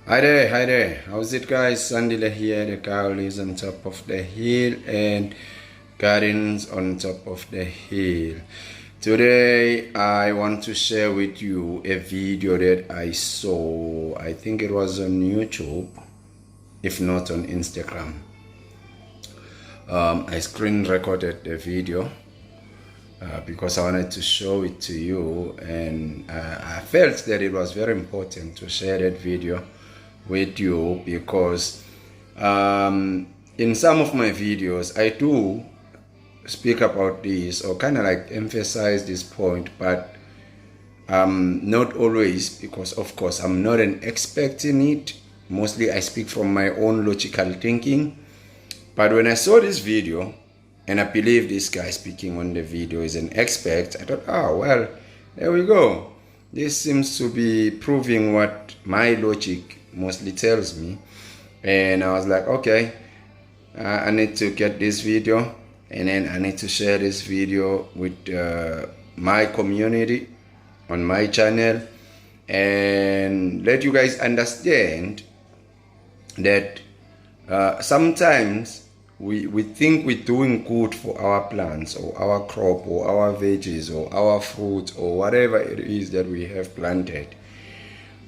Hi there. How's it, guys? Sandile here. The cow lives on top of the hill and gardens on top of the hill. Today, I want to share with you a video that I saw. I think it was on YouTube, if not on Instagram. I screen recorded the video because I wanted to show it to you, and I felt that it was very important to share that video with you because in some of my videos I do speak about this or kind of like emphasize this point, but not always, because of course I'm not an expert in it. Mostly I speak from my own logical thinking. But when I saw this video, and I believe this guy speaking on the video is an expert, I thought, well, there we go. This seems to be proving what my logic mostly tells me. And I was like, okay, I need to get this video, and then I need to share this video with my community on my channel, and let you guys understand that sometimes we think we're doing good for our plants or our crop or our veggies or our fruit or whatever it is that we have planted,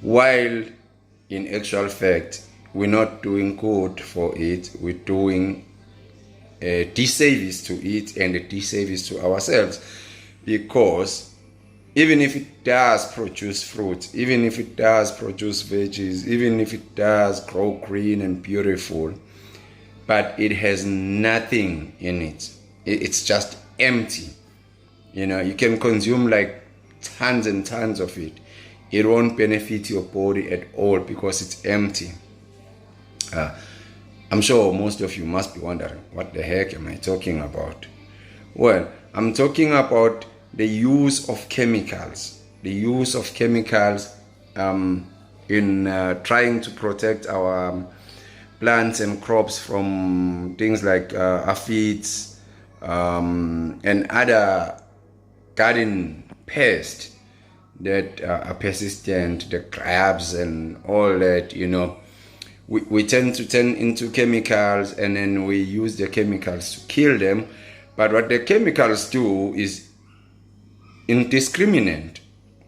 while in actual fact we're not doing good for it. We're doing a disservice to it and a disservice to ourselves, because even if it does produce fruit, even if it does produce veggies, even if it does grow green and beautiful, but it has nothing in it. It's just empty. You can consume like tons and tons of it. It won't benefit your body at all because it's empty. I'm sure most of you must be wondering, what the heck am I talking about? Well, I'm talking about the use of chemicals. The use of chemicals in trying to protect our plants and crops from things like aphids and other garden pests that are persistent, the crabs and all that. We tend to turn into chemicals, and then we use the chemicals to kill them. But what the chemicals do is indiscriminate.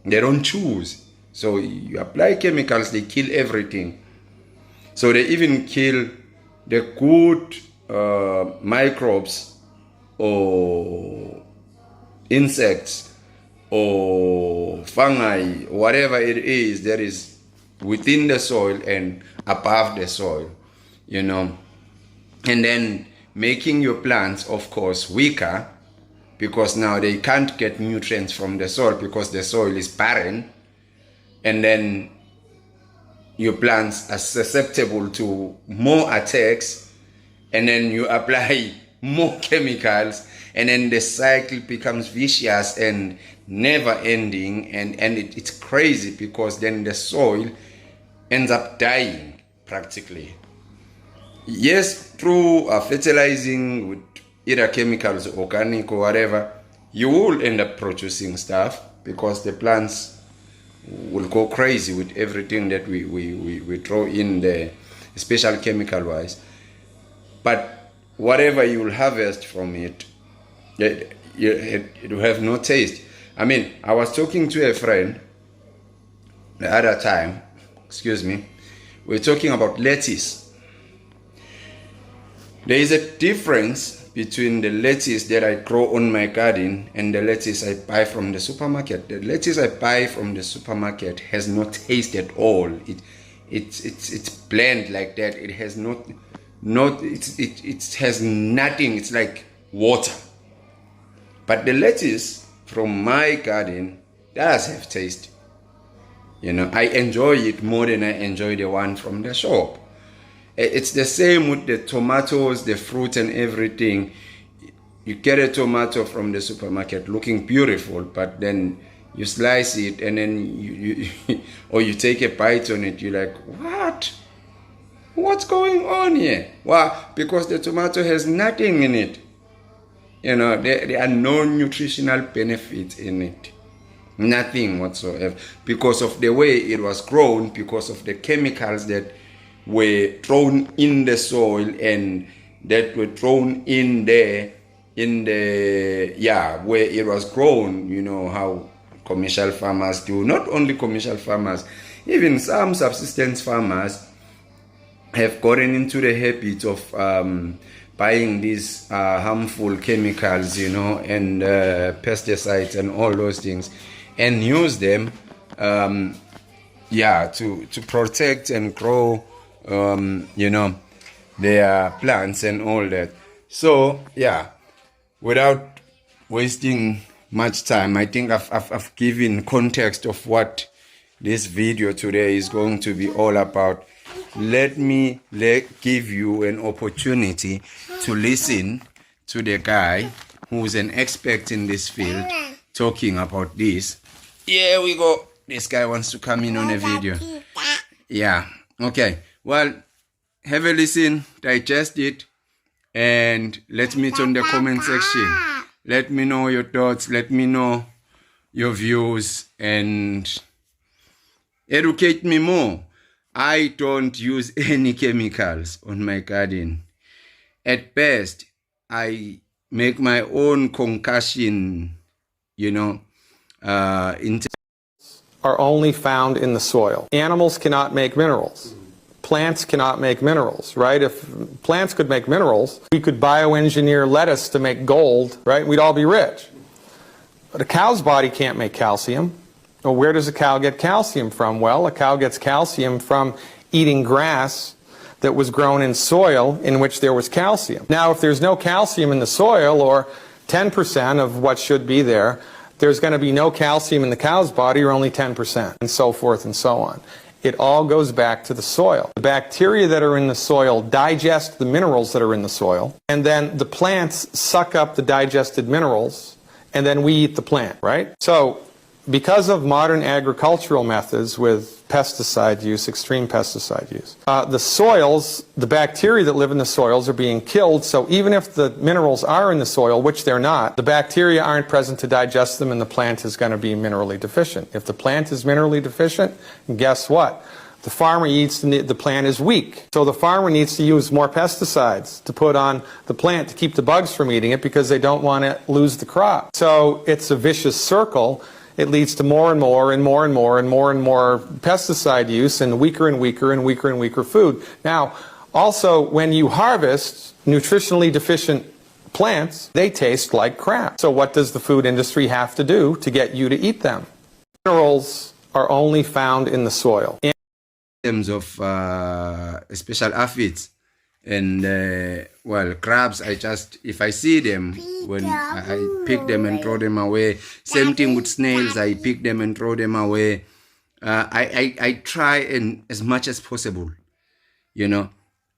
They don't choose. So you apply chemicals, they kill everything. So they even kill the good microbes or insects or fungi, whatever it is that is within the soil and above the soil, and then making your plants, of course, weaker, because now they can't get nutrients from the soil because the soil is barren, and then your plants are susceptible to more attacks, and then you apply more chemicals, and then the cycle becomes vicious and never ending, and it's crazy, because then the soil ends up dying practically. Yes, through fertilizing with either chemicals, organic or whatever, you will end up producing stuff, because the plants will go crazy with everything that we throw in there, especially chemical wise. But whatever you will harvest from it, it will have no taste. I mean, I was talking to a friend the other time, we're talking about lettuce. There is a difference between the lettuce that I grow on my garden and the lettuce I buy from the supermarket. The lettuce I buy from the supermarket has no taste at all. It's bland like that. It has it has nothing. It's like water. But the lettuce from my garden does have taste. I enjoy it more than I enjoy the one from the shop. It's the same with the tomatoes, the fruit and everything. You get a tomato from the supermarket looking beautiful, but then you slice it, and then you or you take a bite on it, you're like, what's going on here? Well, because the tomato has nothing in it. There are no nutritional benefits in it. Nothing whatsoever, because of the way it was grown, because of the chemicals that were thrown in the soil and that were thrown in the where it was grown. You know how commercial farmers do. Not only commercial farmers, even some subsistence farmers have gotten into the habit of buying these harmful chemicals, you know, and pesticides and all those things, and use them to protect and grow you know, their plants and all that. So without wasting much time, I think I've given context of what this video today is going to be all about. Let me give you an opportunity to listen to the guy who's an expert in this field talking about this. Here we go. This guy wants to come in on a video. Yeah. Okay. Well, have a listen, digest it, and let me know in the comment section. Let me know your thoughts. Let me know your views and educate me more. I don't use any chemicals on my garden. At best, I make my own concoction, you know, are only found in the soil. Animals cannot make minerals. Plants cannot make minerals, right? If plants could make minerals, we could bioengineer lettuce to make gold, right? We'd all be rich. But a cow's body can't make calcium. Well, where does a cow get calcium from? Well, a cow gets calcium from eating grass that was grown in soil in which there was calcium. Now, if there's no calcium in the soil, or 10% of what should be there, there's going to be no calcium in the cow's body, or only 10%, and so forth and so on. It all goes back to the soil. The bacteria that are in the soil digest the minerals that are in the soil, and then the plants suck up the digested minerals, and then we eat the plant, right? So, because of modern agricultural methods with pesticide use, extreme pesticide use, the soils, the bacteria that live in the soils are being killed, so even if the minerals are in the soil, which they're not, the bacteria aren't present to digest them and the plant is going to be minerally deficient. If the plant is minerally deficient, guess what? The farmer eats, the plant is weak. So the farmer needs to use more pesticides to put on the plant to keep the bugs from eating it because they don't want to lose the crop. So it's a vicious circle. It leads to more and more and more and more and more and more pesticide use and weaker and weaker and weaker and weaker food. Now, also, when you harvest nutritionally deficient plants, they taste like crap. So what does the food industry have to do to get you to eat them? Minerals are only found in the soil. In terms of special aphids and well, crabs, if I see them, when I pick them and throw them away. Same thing with snails, I pick them and throw them away. I try and as much as possible, you know,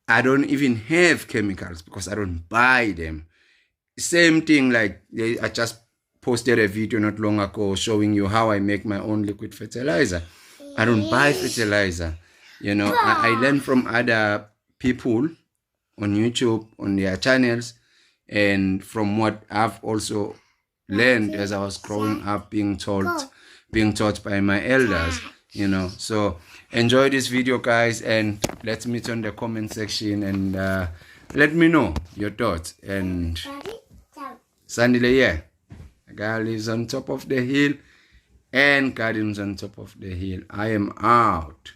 I don't even have chemicals because I don't buy them. Same thing, like I just posted a video not long ago showing you how I make my own liquid fertilizer. I don't buy fertilizer. You know, I learn from other people on YouTube, on their channels, and from what I've also learned as I was growing up, being taught by my elders, you know. So enjoy this video, guys, and let me know in the comment section and let me know your thoughts. And Sandile, yeah, a guy lives on top of the hill and gardens on top of the hill. I am out.